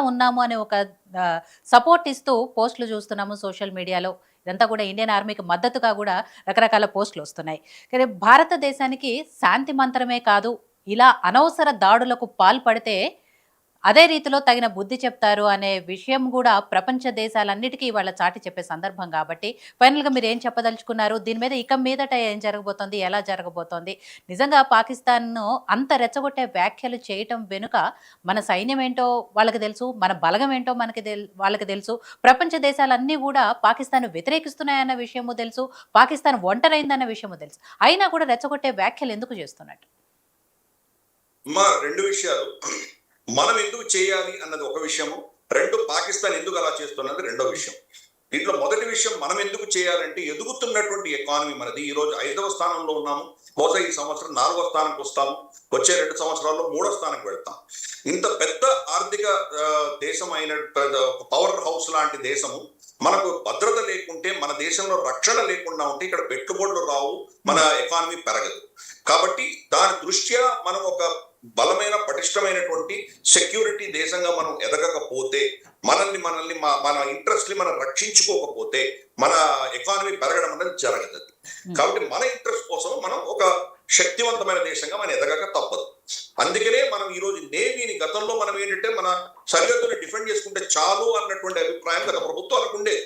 ఉన్నాము అనే ఒక సపోర్ట్ ఇస్తూ పోస్టులు చూస్తున్నాము సోషల్ మీడియాలో. ఇదంతా కూడా ఇండియన్ ఆర్మీకి మద్దతుగా కూడా రకరకాల పోస్టులు వస్తున్నాయి. కానీ భారతదేశానికి శాంతి మంత్రమే కాదు, ఇలా అనవసర దాడులకు పాల్పడితే అదే రీతిలో తగిన బుద్ధి చెప్తారు అనే విషయం కూడా ప్రపంచ దేశాలన్నిటికీ ఇవాళ చాటి చెప్పే సందర్భం కాబట్టి ఫైనల్‌గా మీరేం చెప్పదలుచుకున్నారు? దీని మీద ఇక మీదట ఏం జరగబోతోంది? ఎలా జరగబోతోంది? నిజంగా పాకిస్తాన్‌ను అంత రెచ్చగొట్టే వ్యాఖ్యలు చేయటం వెనుక మన సైన్యం ఏంటో వాళ్ళకి తెలుసు. మన బలగం ఏంటో వాళ్ళకి తెలుసు. ప్రపంచ దేశాలన్నీ గూడా పాకిస్తాన్‌ను వ్యతిరేకిస్తున్నాయన్న విషయము తెలుసు. పాకిస్తాన్ ఒంటరైందన్న విషయము తెలుసు. అయినా కూడా రెచ్చగొట్టే వ్యాఖ్యలు ఎందుకు చేస్తున్నట్టు? 2 విషయాలు. మనం ఎందుకు చేయాలి అన్నది ఒక విషయము. 2 పాకిస్తాన్ ఎందుకు అలా చేస్తున్నది రెండో విషయం. దీంట్లో మొదటి విషయం మనం ఎందుకు చేయాలంటే ఎదుగుతున్నటువంటి ఎకానమీ మనది. ఈరోజు 5వ స్థానంలో ఉన్నాము. బహుశా ఈ సంవత్సరం 4వ స్థానానికి వస్తాము. వచ్చే 2 సంవత్సరాల్లో 3వ స్థానానికి వెళ్తాం. ఇంత పెద్ద ఆర్థిక దేశం అయిన పవర్ హౌస్ లాంటి దేశము మనకు భద్రత లేకుంటే, మన దేశంలో రక్షణ లేకుండా ఉంటే ఇక్కడ పెట్టుబడులు రావు, మన ఎకానమీ పెరగదు. కాబట్టి దాని దృష్ట్యా మనం ఒక బలమైన పటిష్టమైనటువంటి సెక్యూరిటీ దేశంగా మనం ఎదగకపోతే, మనల్ని మన ఇంట్రెస్ట్ ని మనం రక్షించుకోకపోతే మన ఎకానమీ పెరగడం అనేది జరగదు. కాబట్టి మన ఇంట్రెస్ట్ కోసం మనం ఒక శక్తివంతమైన దేశంగా మనం ఎదగక తప్పదు. అందుకనే మనం ఈ రోజు నేవీని, గతంలో మనం ఏంటంటే మన సరిహద్దుని డిఫెండ్ చేసుకుంటే చాలు అన్నటువంటి అభిప్రాయం గత ప్రభుత్వాలకు ఉండేది.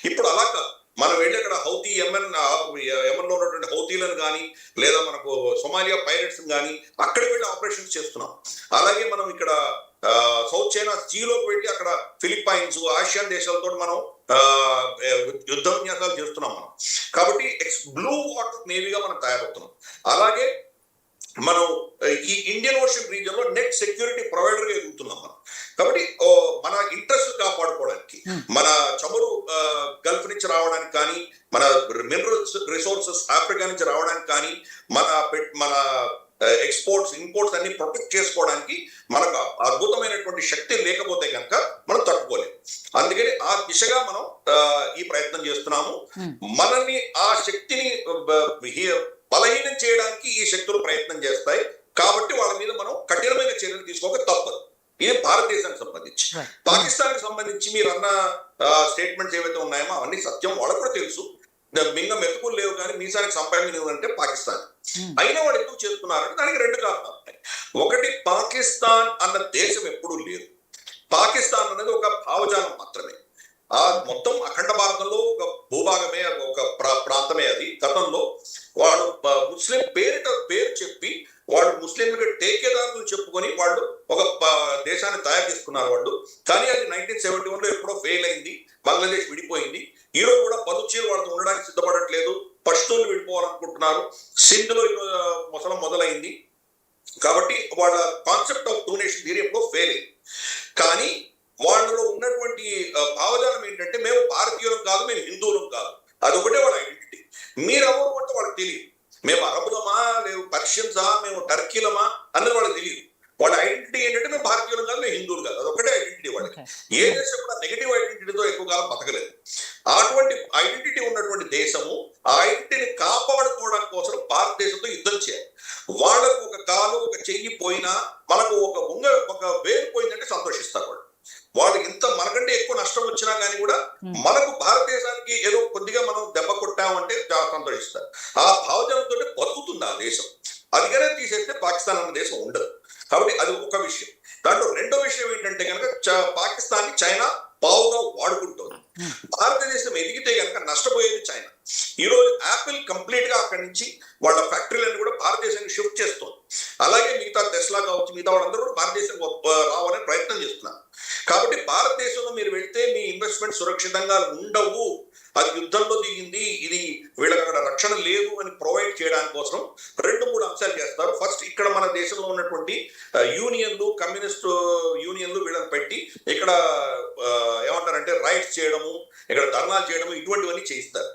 ఇప్పుడు అలా కాదు. మనం వెళ్ళి అక్కడ హౌతీ యెమెన్లో ఉన్నటువంటి హౌతీలను కానీ, లేదా మనకు సొమాలియా పైరట్స్ కానీ అక్కడికి వెళ్ళి ఆపరేషన్స్ చేస్తున్నాం. అలాగే మనం ఇక్కడ సౌత్ చైనా సీలోకి వెళ్ళి అక్కడ ఫిలిప్పైన్స్, ఆసియాన్ దేశాలతో మనం యుద్ధ విన్యాసాలు చేస్తున్నాం మనం. కాబట్టి బ్లూ వాటర్ నేవీగా మనం తయారవుతున్నాం. అలాగే మనం ఈ ఇండియన్ ఓషన్ రీజియన్ లో నెట్ సెక్యూరిటీ ప్రొవైడర్ గా ఎదుగుతున్నాం మనం. కాబట్టి మన ఇంట్రెస్ట్ కాపాడుకోవడానికి, మన చమురు గల్ఫ్ నుంచి రావడానికి కానీ, మన మినరల్స్ రిసోర్సెస్ ఆఫ్రికా నుంచి రావడానికి కానీ, మన ఎక్స్పోర్ట్స్ ఇంపోర్ట్స్ అన్ని ప్రొటెక్ట్ చేసుకోవడానికి మనకు అద్భుతమైనటువంటి శక్తి లేకపోతే కనుక మనం తట్టుకోలేము. అందుకని ఆ దిశగా మనం ఈ ప్రయత్నం చేస్తున్నాము. మనల్ని ఆ శక్తిని బలహీనం చేయడానికి ఈ శక్తులు ప్రయత్నం చేస్తాయి. కాబట్టి వాళ్ళ మీద మనం కఠినమైన చర్యలు తీసుకోక తప్పదు. ఇది భారతదేశానికి సంబంధించి. పాకిస్తాన్ కి సంబంధించి మీరు అన్న స్టేట్మెంట్స్ ఏవైతే ఉన్నాయో అవన్నీ సత్యం, వాళ్ళకు కూడా తెలుసు. మింగ మెతుకులు లేవు కానీ మీసానికి సంపాదన లేవు అంటే పాకిస్తాన్. అయినా వాడు ఎందుకు చేస్తున్నారంటే దానికి 2 కారణాలు ఉన్నాయి. ఒకటి, పాకిస్తాన్ అన్న దేశం ఎప్పుడూ లేదు. పాకిస్తాన్ అనేది ఒక భావజాలం మాత్రమే. ఆ మొత్తం అఖండ భారతంలో ఒక భూభాగమే, ఒక ప్రాంతమే అది. గతంలో వాడు ముస్లిం పేరు చెప్పి వాళ్ళు ముస్లింలుగా టేకేదారులు చెప్పుకొని వాళ్ళు ఒక దేశాన్ని తయారు చేసుకున్నారు వాళ్ళు. కానీ అది 1971లో ఎప్పుడో ఫెయిల్ అయింది. బంగ్లాదేశ్ విడిపోయింది. ఈరోజు కూడా పదుచీలు వాళ్ళతో ఉండడానికి సిద్ధపడట్లేదు. పష్తూన్లు విడిపోవాలనుకుంటున్నారు. సింధులో మొదలైంది. కాబట్టి వాళ్ళ కాన్సెప్ట్ ఆఫ్ 2 నేషన్ థియరీ ఎప్పుడో ఫెయిల్ అయింది. కానీ వాళ్ళలో ఉన్నటువంటి భావజాలం ఏంటంటే మేము భారతీయులం కాదు, మేము హిందువులం కాదు. అదొకటే వాళ్ళ ఐడెంటిటీ. మీరెవరు అంటే వాళ్ళకి తెలియదు. మేము అరబులమా, లేదు పర్షియన్సా, మేము టర్కీలమా అన్నది వాళ్ళకి తెలియదు. వాళ్ళ ఐడెంటిటీ ఏంటంటే మేము భారతీయులం కాదు, మేము హిందువులు కాదు. అదొకటే ఐడెంటిటీ వాళ్ళకి. ఏ దేశం కూడా నెగిటివ్ ఐడెంటిటీతో ఎక్కువ కాలం బతకలేదు. అటువంటి ఐడెంటిటీ ఉన్నటువంటి దేశము ఆ ఐడెంటిటీని కాపాడుకోవడం కోసం భారతదేశంతో యుద్ధం చేయాలి. వాళ్ళకు ఒక కాలు, ఒక చెయ్యి పోయినా, మనకు ఒక వేలు పోయిందంటే సంతోషిస్తారు వాళ్ళు. వాళ్ళకి ఇంత మనకంటే ఎక్కువ నష్టం వచ్చినా కానీ కూడా మనకు భారతదేశానికి ఏదో కొద్దిగా మనం దెబ్బ కొట్టామంటే సంతోషిస్తారు. ఆ భావజనంతో బతుకుతుంది ఆ దేశం. అదిగానే తీసేస్తే పాకిస్తాన్ అన్న దేశం ఉండదు. కాబట్టి అది ఒక విషయం. దాంట్లో రెండో విషయం ఏంటంటే కనుక పాకిస్తాన్ ని చైనా పావుగా వాడుకుంటుంది. భారతదేశం ఎదిగితే కనుక నష్టపోయేది చైనా. ఈ రోజు యాపిల్ కంప్లీట్ గా అక్కడి నుంచి వాళ్ళ ఫ్యాక్టరీలను కూడా భారతదేశానికి షిఫ్ట్ చేస్తుంది. అలాగే మిగతా టెస్లా కావచ్చు, మిగతా వాళ్ళందరూ కూడా భారతదేశం రావాలని ప్రయత్నం చేస్తున్నారు. కాబట్టి భారతదేశంలో మీరు వెళ్తే మీ ఇన్వెస్ట్మెంట్ సురక్షితంగా ఉండవు. అది యుద్ధంలో దిగింది, ఇది వీళ్ళకి అక్కడ రక్షణ లేదు అని ప్రొవైడ్ చేయడానికి కోసం 2-3 అంశాలు చేస్తారు. ఫస్ట్, ఇక్కడ మన దేశంలో ఉన్నటువంటి యూనియన్లు, కమ్యూనిస్ట్ యూనియన్లు వీళ్ళని పెట్టి ఇక్కడ ఏమంటారంటే రైట్స్ చేయడము, ఇక్కడ ధర్నాలు చేయడము, ఇటువంటివన్నీ చేయిస్తారు.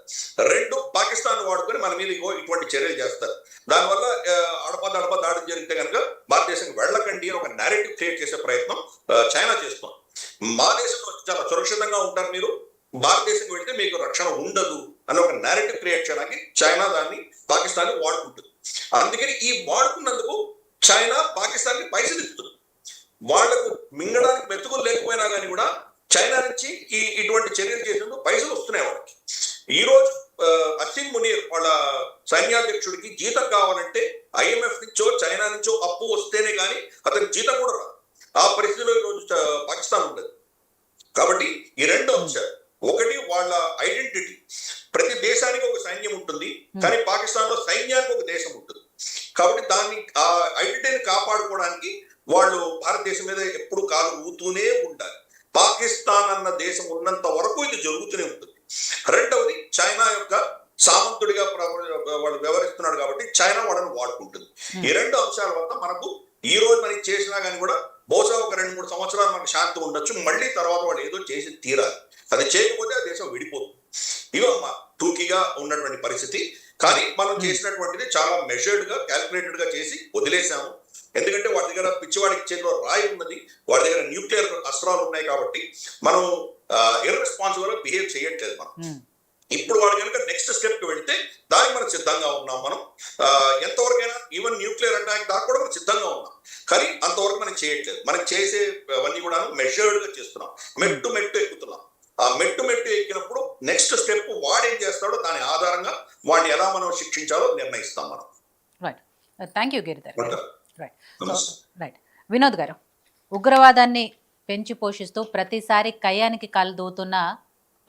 2, పాకిస్తాన్ వాడుకొని మన మీద ఇటువంటి చర్యలు చేస్తారు. దానివల్ల అడప దాడి జరిగితే కనుక భారతదేశానికి వెళ్ళకండి అని ఒక నేరేటివ్ క్రియేట్ చేసే ప్రయత్నం చైనా చేస్తుంది. మా దేశంలో చాలా సురక్షితంగా ఉంటారు మీరు, భారతదేశంకి వెళ్తే మీకు రక్షణ ఉండదు అని ఒక నేరేటివ్ క్రియేట్ చేయడానికి చైనా పాకిస్తాన్ వాడుకుంటుంది. అందుకని ఈ వాడుకున్నందుకు చైనా పాకిస్తాన్ కి పైసలు ఇస్తుంది. వాళ్లకు మింగడానికి మెతుకులు లేకపోయినా కానీ కూడా చైనా నుంచి ఇటువంటి చర్యలు చేసేందుకు పైసలు వస్తున్నాయి వాళ్ళకి. ఈ రోజు అసిన్ మునీర్ వాళ్ళ సైన్యాధ్యక్షుడికి జీతం కావాలంటే IMF నుంచో చైనా నుంచో అప్పు వస్తేనే కానీ అతనికి జీతం కూడా రాదు. ఆ పరిస్థితిలో ఈరోజు పాకిస్తాన్ ఉండదు. కాబట్టి ఈ రెండు అంశాలు, ఒకటి వాళ్ళ ఐడెంటిటీ, ప్రతి దేశానికి ఒక సైన్యం ఉంటుంది, కానీ పాకిస్తాన్ లో సైన్యానికి ఒక దేశం ఉంటుంది. కాబట్టి దాన్ని ఆ ఐడెంటిటీని కాపాడుకోవడానికి వాళ్ళు భారతదేశం మీద ఎప్పుడు కాలు ఊతూనే ఉండాలి. పాకిస్తాన్ అన్న దేశం ఉన్నంత వరకు ఇది జరుగుతూనే ఉంటుంది. రెండవది, చైనా యొక్క సామంతుడిగా వాళ్ళు వ్యవహరిస్తున్నాడు కాబట్టి చైనా వాళ్ళని వాడుకుంటుంది. ఈ రెండు అంశాల వల్ల మనకు ఈ రోజు మనకి చేసినా కానీ కూడా బహుశా ఒక 2-3 సంవత్సరాలు మనకు శాంతి ఉండొచ్చు. మళ్ళీ తర్వాత వాళ్ళు ఏదో చేసి తీరాలి. అది చేయకపోతే ఆ దేశం విడిపోతుంది. ఇవమ్మా టూకీగా ఉన్నటువంటి పరిస్థితి. కానీ మనం చేసినటువంటిది చాలా మెజర్డ్ గా, క్యాల్కులేటెడ్ గా చేసి వదిలేసాము. ఎందుకంటే వాడి దగ్గర పిచ్చివాడికి చేతిలో రాయి ఉన్నది, వాడి దగ్గర న్యూక్లియర్ అస్త్రాలు ఉన్నాయి. కాబట్టి మనం ఇర్రెస్పాన్సిబుల్ గా బిహేవ్ చేయట్లేదు మనం. ఇప్పుడు వాడు కనుక నెక్స్ట్ స్టెప్ కి వెళ్తే దానికి మనం సిద్ధంగా ఉన్నాం. మనం ఎంతవరకైనా ఈవెన్ న్యూక్లియర్ అటాక్ దాకా కూడా మనం సిద్ధంగా ఉన్నాం. కానీ అంతవరకు మనం చేయట్లేదు. మనం చేసే అవన్నీ కూడా మెజర్డ్ గా చేస్తున్నాం, మెట్టు మెట్టు ఎక్కుతున్నాం. ఆ మెట్టు ఎక్కినప్పుడు నెక్స్ట్ స్టెప్ వాడు ఏం చేస్తాడో దాని ఆధారంగా వాడిని ఎలా మనం శిక్షించాలో నిర్ణయిస్తాం మనం. Right, thank you Giridhar. Right, Vinod గారు, ఉగ్రవాదాన్ని పెంచి పోషిస్తూ ప్రతిసారి కయ్యానికి కాలు దూతున్న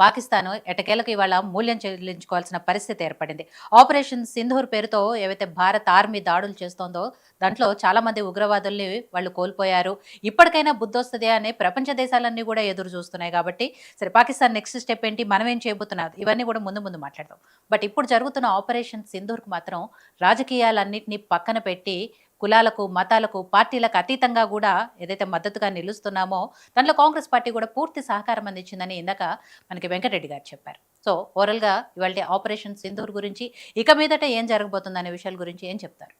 పాకిస్తాన్ ఎటకేలకు ఇవాళ మూల్యం చెల్లించుకోవాల్సిన పరిస్థితి ఏర్పడింది. ఆపరేషన్ సింధూర్ పేరుతో ఏవైతే భారత్ ఆర్మీ దాడులు చేస్తోందో దాంట్లో చాలా మంది ఉగ్రవాదుల్ని వాళ్ళు కోల్పోయారు. ఇప్పటికైనా బుద్ధొస్తుంది అనే ప్రపంచ దేశాలన్నీ కూడా ఎదురు చూస్తున్నాయి. కాబట్టి సరే, పాకిస్తాన్ నెక్స్ట్ స్టెప్ ఏంటి, మనం ఏం చేయబోతున్నాం, ఇవన్నీ కూడా ముందు మాట్లాడదాం. బట్ ఇప్పుడు జరుగుతున్న ఆపరేషన్ సింధూర్కి మాత్రం రాజకీయాలన్నింటినీ పక్కన పెట్టి కులాలకు, మతాలకు, పార్టీలకు అతీతంగా కూడా ఏదైతే మద్దతుగా నిలుస్తున్నామో దాంట్లో కాంగ్రెస్ పార్టీ కూడా పూర్తి సహకారం అందించిందని ఇందాక మనకి వెంకటరెడ్డి గారు చెప్పారు. సో ఓవరాల్గా ఇవాళ ఆపరేషన్ సింధూర్ గురించి, ఇక మీదట ఏం జరగబోతుంది అనే విషయాల గురించి ఏం చెప్తారు?